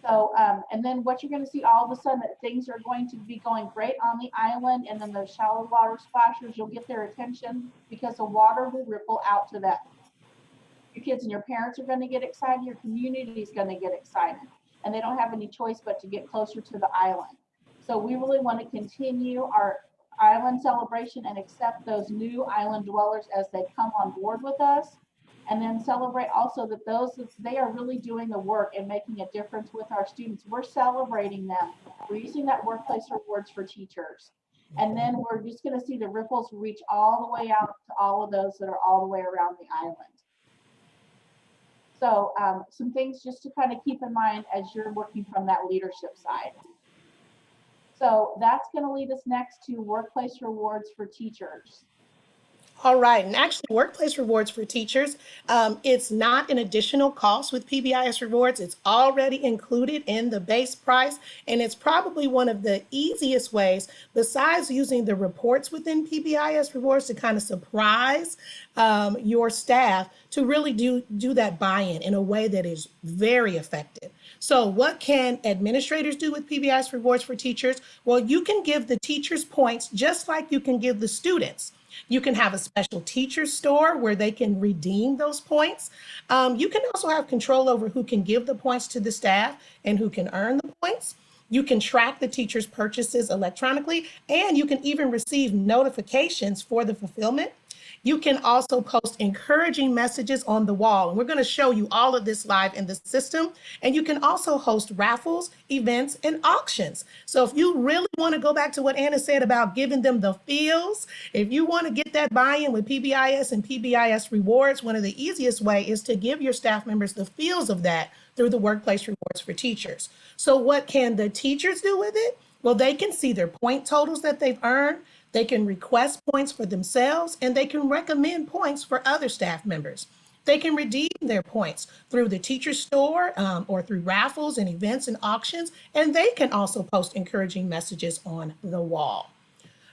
So, and then what you're going to see all of a sudden that things are going to be going great on the island, and then those shallow water splashers, you'll get their attention because the water will ripple out to them. Your kids and your parents are going to get excited, your community is going to get excited, and they don't have any choice but to get closer to the island. So we really want to continue our island celebration and accept those new island dwellers as they come on board with us. And then celebrate also that they are really doing the work and making a difference with our students. We're celebrating them. We're using that workplace rewards for teachers. And then we're just going to see the ripples reach all the way out to all of those that are all the way around the island. So some things just to kind of keep in mind as you're working from that leadership side. So that's going to lead us next to workplace rewards for teachers.
All right, and actually workplace rewards for teachers, it's not an additional cost with PBIS rewards. It's already included in the base price, and it's probably one of the easiest ways, besides using the reports within PBIS rewards to kind of surprise your staff, to really do that buy-in in a way that is very effective. So what can administrators do with PBIS rewards for teachers? Well, you can give the teachers points just like you can give the students. You can have a special teacher store where they can redeem those points. You can also have control over who can give the points to the staff and who can earn the points. You can track the teacher's purchases electronically, and you can even receive notifications for the fulfillment. You can also post encouraging messages on the wall. And we're going to show you all of this live in the system. And you can also host raffles, events, and auctions. So if you really want to go back to what Anna said about giving them the feels, if you want to get that buy-in with PBIS and PBIS rewards, one of the easiest way is to give your staff members the feels of that through the workplace rewards for teachers. So what can the teachers do with it? Well, they can see their point totals that they've earned. They can request points for themselves, and they can recommend points for other staff members. They can redeem their points through the teacher store or through raffles and events and auctions, and they can also post encouraging messages on the wall.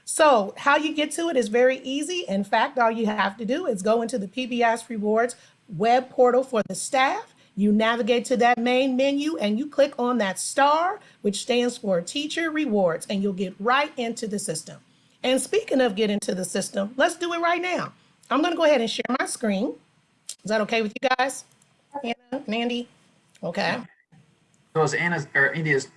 So how you get to it is very easy. In fact, all you have to do is go into the PBIS Rewards web portal for the staff. You navigate to that main menu and you click on that star, which stands for Teacher Rewards, and you'll get right into the system. And speaking of getting to the system, let's do it right now. I'm going to go ahead and share my screen. Is that okay with you guys, Anna and Andy? Okay.
So as Andy is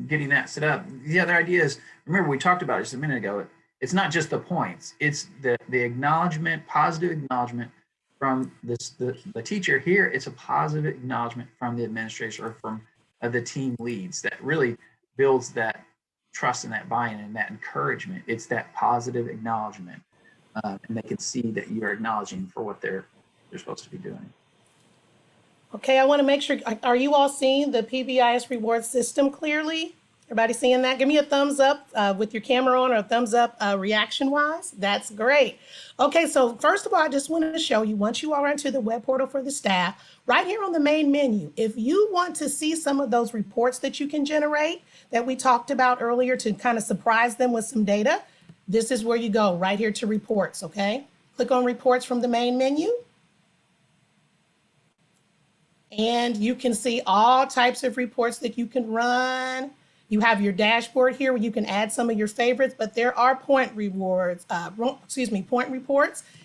getting that set up, the other idea is, remember we talked about it just a minute ago, it's not just the points, it's the acknowledgement, positive acknowledgement from the teacher. Here, it's a positive acknowledgement from the administrator or from the team leads that really builds that trust and that buy-in and that encouragement. It's that positive acknowledgement, and they can see that you're acknowledging for what they're supposed to be doing.
Okay, I want to make sure, are you all seeing the PBIS reward system clearly? Everybody seeing that? Give me a thumbs up with your camera on, or a thumbs up reaction-wise. That's great. Okay, so first of all, I just wanted to show you, once you are into the web portal for the staff, right here on the main menu, if you want to see some of those reports that you can generate that we talked about earlier to kind of surprise them with some data, this is where you go, right here to reports, okay? Click on reports from the main menu. And you can see all types of reports that you can run. You have your dashboard here where you can add some of your favorites, but there are point reports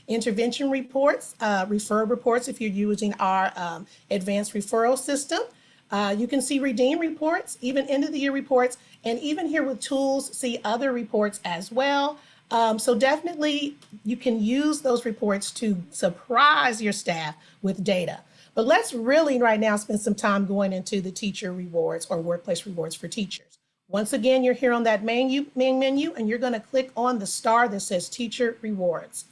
intervention reports, refer reports if you're using our advanced referral system. You can see redeem reports, even end of the year reports, and even here with tools, see other reports as well. So definitely you can use those reports to surprise your staff with data. But let's really right now spend some time going into the teacher rewards or workplace rewards for teachers. Once again, you're here on that main menu, and you're going to click on the star that says teacher rewards.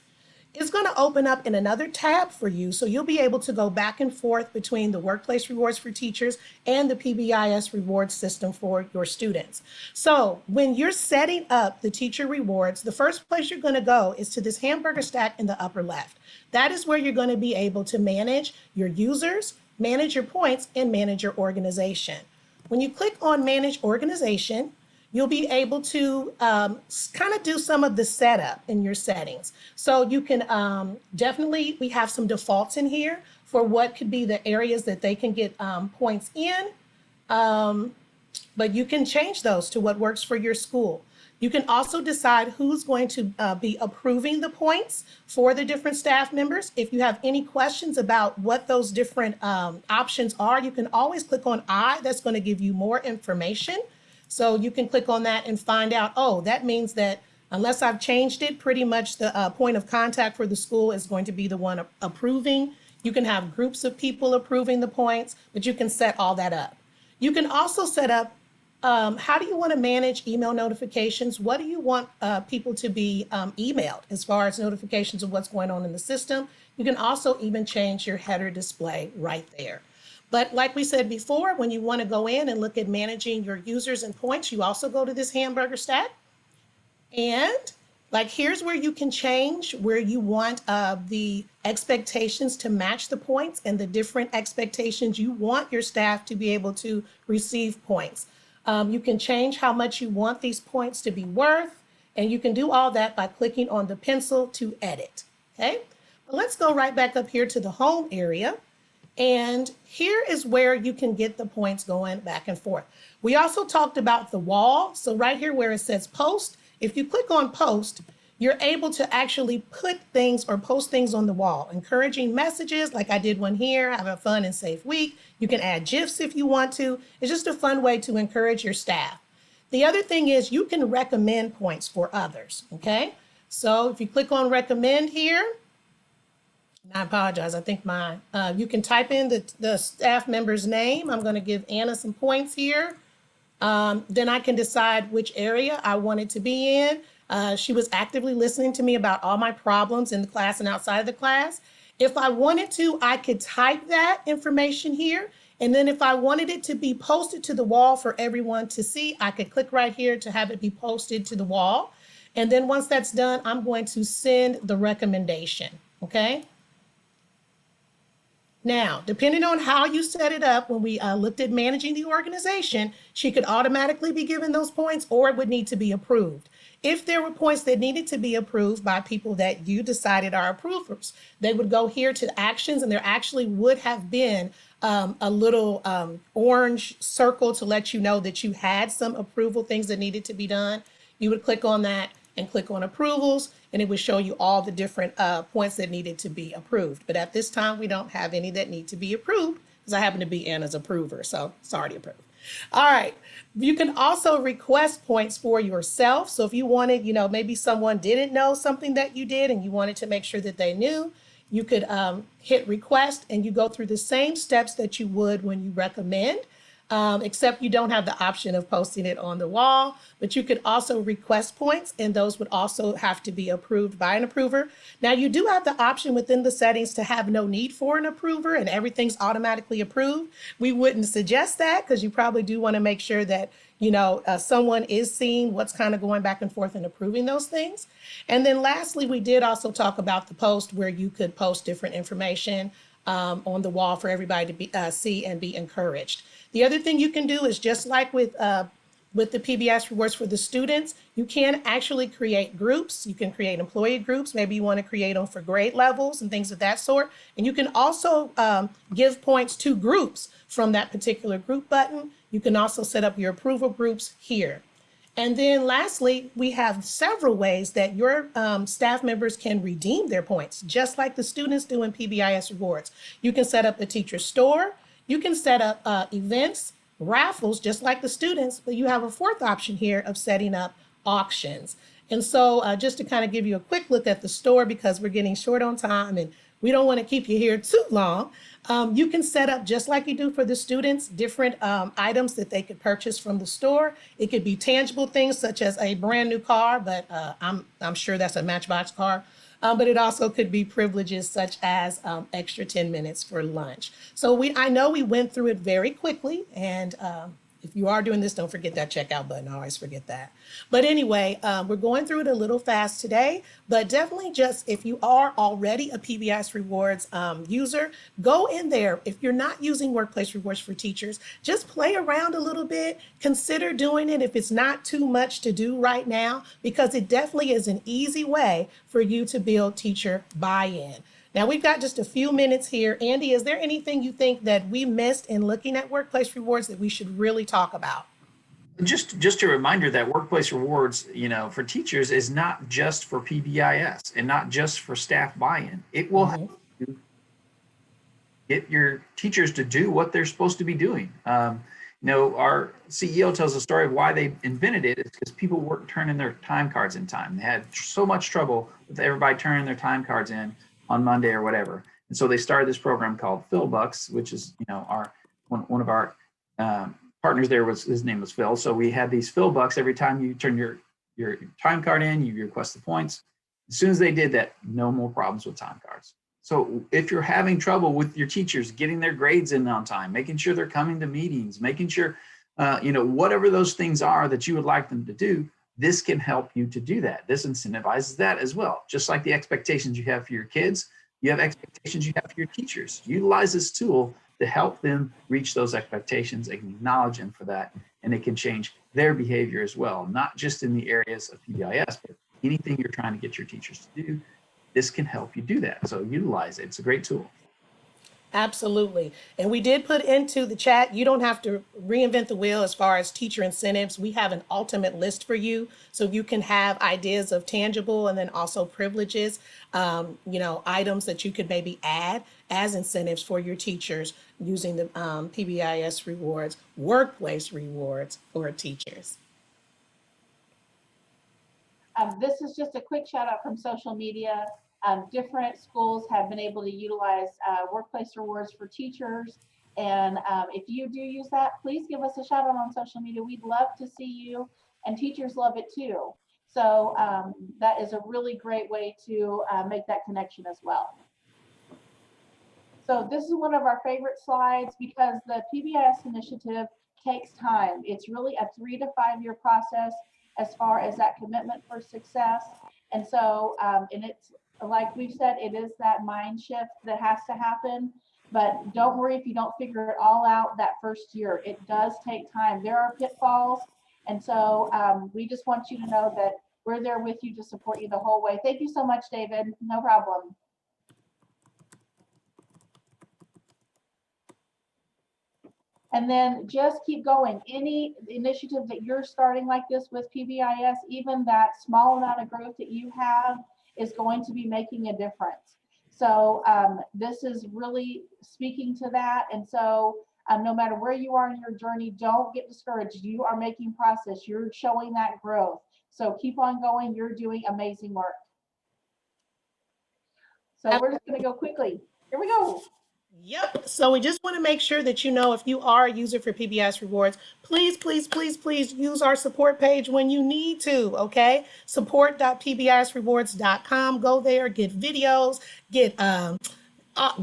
It's going to open up in another tab for you, so you'll be able to go back and forth between the workplace rewards for teachers and the PBIS rewards system for your students. So when you're setting up the teacher rewards, the first place you're going to go is to this hamburger stack in the upper left. That is where you're going to be able to manage your users, manage your points, and manage your organization. When you click on manage organization, you'll be able to kind of do some of the setup in your settings. So you can definitely, we have some defaults in here for what could be the areas that they can get points in, but you can change those to what works for your school. You can also decide who's going to be approving the points for the different staff members. If you have any questions about what those different options are, you can always click on I. That's going to give you more information. So you can click on that and find out, oh, that means that unless I've changed it, pretty much the point of contact for the school is going to be the one approving. You can have groups of people approving the points, but you can set all that up. You can also set up how do you want to manage email notifications? What do you want people to be emailed as far as notifications of what's going on in the system? You can also even change your header display right there. But like we said before, when you want to go in and look at managing your users and points, you also go to this hamburger stack. And like here's where you can change where you want the expectations to match the points and the different expectations you want your staff to be able to receive points. You can change how much you want these points to be worth, and you can do all that by clicking on the pencil to edit, okay? But let's go right back up here to the home area. And here is where you can get the points going back and forth. We also talked about the wall. So right here where it says post, if you click on post, you're able to actually put things or post things on the wall, encouraging messages like I did one here, have a fun and safe week. You can add GIFs if you want to. It's just a fun way to encourage your staff. The other thing is you can recommend points for others, okay? So if you click on recommend here, and I apologize, I think you can type in the staff member's name. I'm gonna give Anna some points here. Then I can decide which area I want it to be in. She was actively listening to me about all my problems in the class and outside of the class. If I wanted to, I could type that information here. And then if I wanted it to be posted to the wall for everyone to see, I could click right here to have it be posted to the wall. And then once that's done, I'm going to send the recommendation, okay? Now, depending on how you set it up, when we looked at managing the organization, she could automatically be given those points or it would need to be approved. If there were points that needed to be approved by people that you decided are approvers, they would go here to actions, and there actually would have been a little orange circle to let you know that you had some approval things that needed to be done. You would click on that and click on approvals, and it would show you all the different points that needed to be approved. But at this time, we don't have any that need to be approved because I happen to be Anna's approver, so it's already approved. All right, you can also request points for yourself. So if you wanted, maybe someone didn't know something that you did and you wanted to make sure that they knew, you could hit request and you go through the same steps that you would when you recommend. Except you don't have the option of posting it on the wall, but you could also request points, and those would also have to be approved by an approver. Now, you do have the option within the settings to have no need for an approver and everything's automatically approved. We wouldn't suggest that because you probably do want to make sure that, someone is seeing what's kind of going back and forth and approving those things. And then lastly, we did also talk about the post where you could post different information on the wall for everybody to see and be encouraged. The other thing you can do is just like with the PBIS Rewards for the students, you can actually create groups. You can create employee groups. Maybe you want to create them for grade levels and things of that sort. And you can also give points to groups from that particular group button. You can also set up your approval groups here. And then lastly, we have several ways that your staff members can redeem their points, just like the students do in PBIS Rewards. You can set up a teacher store. You can set up events, raffles, just like the students, but you have a fourth option here of setting up auctions. And so just to kind of give you a quick look at the store, because we're getting short on time and we don't want to keep you here too long. You can set up, just like you do for the students, different items that they could purchase from the store. It could be tangible things such as a brand new car, but I'm sure that's a Matchbox car. But it also could be privileges such as extra 10 minutes for lunch. So I know we went through it very quickly, and if you are doing this, don't forget that checkout button. I always forget that. But anyway, we're going through it a little fast today, but definitely just if you are already a PBIS Rewards user, go in there. If you're not using Workplace Rewards for Teachers, just play around a little bit. Consider doing it if it's not too much to do right now, because it definitely is an easy way for you to build teacher buy-in. Now we've got just a few minutes here. Andy, is there anything you think that we missed in looking at Workplace Rewards that we should really talk about?
Just a reminder that Workplace Rewards, for teachers is not just for PBIS and not just for staff buy-in. It will help you get your teachers to do what they're supposed to be doing. Our CEO tells a story of why they invented it. It's because people weren't turning their time cards in time. They had so much trouble with everybody turning their time cards in on Monday or whatever. And so they started this program called Phil Bucks, which is, one of our partners there his name was Phil. So we had these Phil Bucks. Every time you turn your time card in, you request the points. As soon as they did that, no more problems with time cards. So if you're having trouble with your teachers getting their grades in on time, making sure they're coming to meetings, making sure, whatever those things are that you would like them to do, this can help you to do that. This incentivizes that as well. Just like the expectations you have for your kids, you have expectations you have for your teachers. Utilize this tool to help them reach those expectations, acknowledge them for that, and it can change their behavior as well, not just in the areas of PBIS, but anything you're trying to get your teachers to do. This can help you do that. So utilize it. It's a great tool.
Absolutely. And we did put into the chat, you don't have to reinvent the wheel as far as teacher incentives. We have an ultimate list for you. So you can have ideas of tangible and then also privileges, items that you could maybe add as incentives for your teachers using the PBIS Rewards, Workplace Rewards for teachers.
This is just a quick shout out from social media. Different schools have been able to utilize Workplace Rewards for teachers. And if you do use that, please give us a shout out on social media. We'd love to see you, and teachers love it too. So that is a really great way to make that connection as well. So this is one of our favorite slides because the PBIS initiative takes time. It's really a 3 to 5 year process as far as that commitment for success. And so, and it's like we've said, it is that mind shift that has to happen, but don't worry if you don't figure it all out that first year. It does take time. There are pitfalls. And so we just want you to know that we're there with you to support you the whole way. Thank you so much, David. No problem. And then just keep going. Any initiative that you're starting like this with PBIS, even that small amount of growth that you have is going to be making a difference. So this is really speaking to that. And so no matter where you are in your journey, don't get discouraged. You are making progress. You're showing that growth. So keep on going. You're doing amazing work. So we're just going to go quickly. Here we go.
Yep. So we just want to make sure that if you are a user for PBIS Rewards, please, please, please, please use our support page when you need to, okay? Support.pbisrewards.com. Go there, get videos, get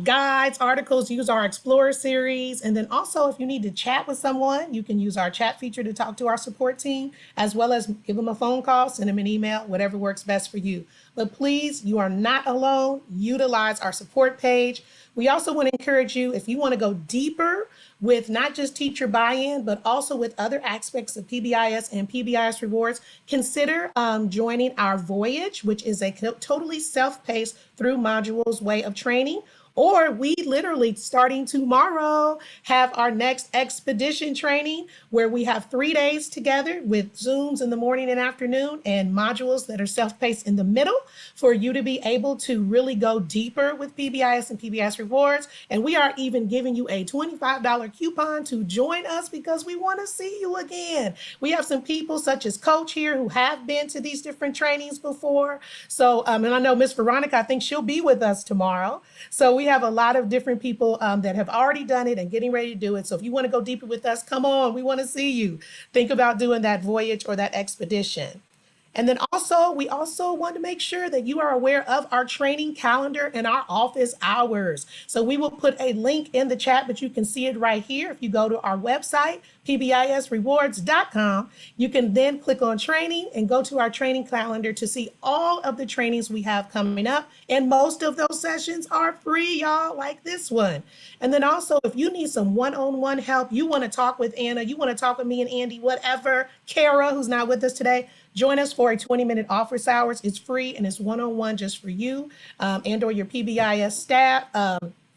guides, articles, use our Explorer series. And then also, if you need to chat with someone, you can use our chat feature to talk to our support team, as well as give them a phone call, send them an email, whatever works best for you. But please, you are not alone. Utilize our support page. We also want to encourage you, if you want to go deeper with not just teacher buy-in, but also with other aspects of PBIS and PBIS Rewards, consider joining our Voyage, which is a totally self-paced through modules way of training. Or we literally, starting tomorrow, have our next expedition training where we have 3 days together with Zooms in the morning and afternoon and modules that are self-paced in the middle for you to be able to really go deeper with PBIS and PBIS rewards. And we are even giving you a $25 coupon to join us because we want to see you again. We have some people such as Coach here who have been to these different trainings before. So, and I know Miss Veronica, I think she'll be with us tomorrow. So we have a lot of different people that have already done it and getting ready to do it. So if you want to go deeper with us, come on, we want to see you. Think about doing that voyage or that expedition. And then also, we also want to make sure that you are aware of our training calendar and our office hours. So we will put a link in the chat, but you can see it right here. If you go to our website, pbisrewards.com, you can then click on training and go to our training calendar to see all of the trainings we have coming up. And most of those sessions are free, y'all, like this one. And then also, if you need some one-on-one help, you want to talk with Anna, you want to talk with me and Andy, whatever, Kara, who's not with us today, join us for a 20-minute office hours. It's free and it's one-on-one just for you and or your PBIS staff,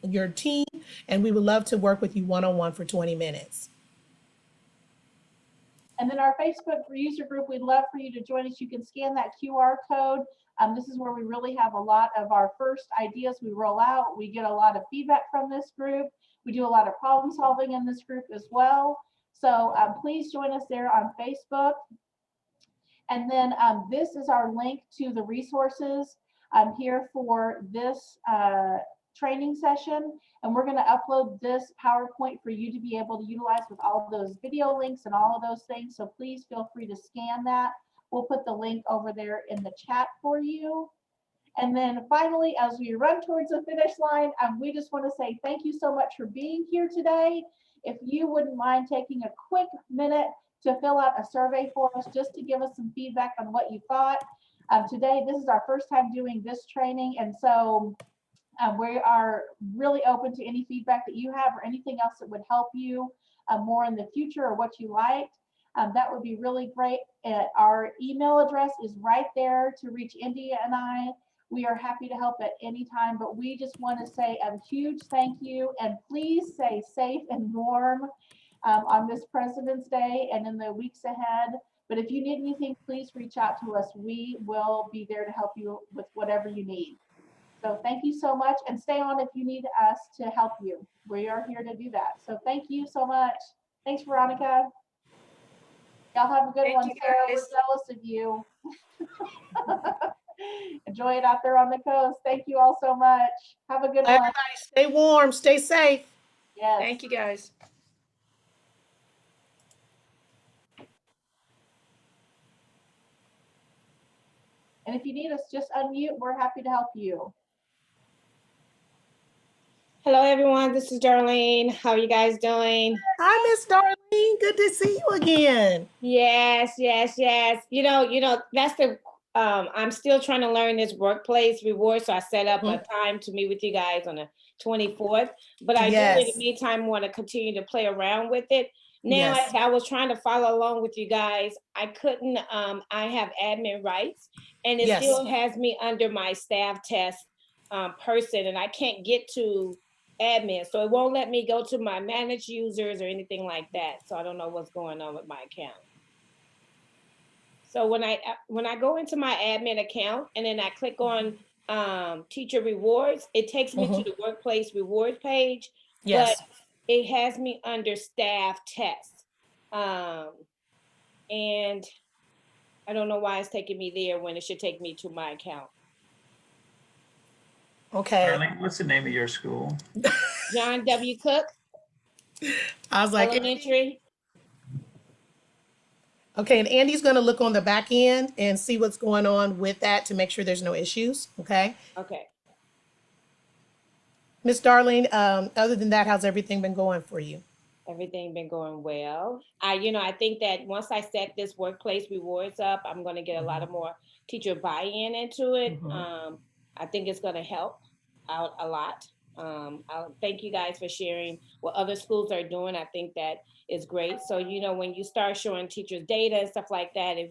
your team, and we would love to work with you one-on-one for 20 minutes.
And then our Facebook user group, we'd love for you to join us. You can scan that QR code. This is where we really have a lot of our first ideas we roll out. We get a lot of feedback from this group. We do a lot of problem solving in this group as well. So please join us there on Facebook. And then this is our link to the resources here for this training session. And we're going to upload this PowerPoint for you to be able to utilize with all of those video links and all of those things. So please feel free to scan that. We'll put the link over there in the chat for you. And then finally, as we run towards the finish line, we just want to say thank you so much for being here today. If you wouldn't mind taking a quick minute to fill out a survey for us, just to give us some feedback on what you thought. Today, this is our first time doing this training, and so we are really open to any feedback that you have or anything else that would help you more in the future or what you liked. That would be really great. Our email address is right there to reach India and I. We are happy to help at any time, but we just want to say a huge thank you, and please stay safe and warm on this President's Day and in the weeks ahead. But if you need anything, please reach out to us. We will be there to help you with whatever you need. So thank you so much, and stay on if you need us to help you. We are here to do that. So thank you so much. Thanks, Veronica. Y'all have a good one. Sarah, we're jealous of you. Enjoy it out there on the coast. Thank you all so much. Have a good one.
Everybody stay warm, stay safe.
Yes.
Thank you, guys.
And if you need us, just unmute. We're happy to help you.
Hello, everyone. This is Darlene. How are you guys doing?
Hi, Miss Darlene. Good to see you again.
Yes, yes, yes. You know, that's the, I'm still trying to learn this workplace reward. So I set up a time to meet with you guys on the 24th, but I do in the meantime want to continue to play around with it. Now, as I was trying to follow along with you guys, I couldn't, I have admin rights and it still has me under my staff test person, and I can't get to admin. So it won't let me go to my managed users or anything like that. So I don't know what's going on with my account. So when I go into my admin account and then I click on teacher rewards, it takes me to the workplace rewards page, but it has me under staff test. And I don't know why it's taking me there when it should take me to my account.
Okay.
Darlene, what's the name of your school?
John W. Cook.
I was like,
elementary.
Okay, and Andy's going to look on the back end and see what's going on with that to make sure there's no issues. Okay.
Okay.
Miss Darlene, other than that, how's everything been going for you?
Everything been going well. I think that once I set this workplace rewards up, I'm going to get a lot of more teacher buy-in into it. I think it's going to help out a lot. I'll thank you guys for sharing what other schools are doing. I think that is great. So, when you start showing teachers data and stuff like that, it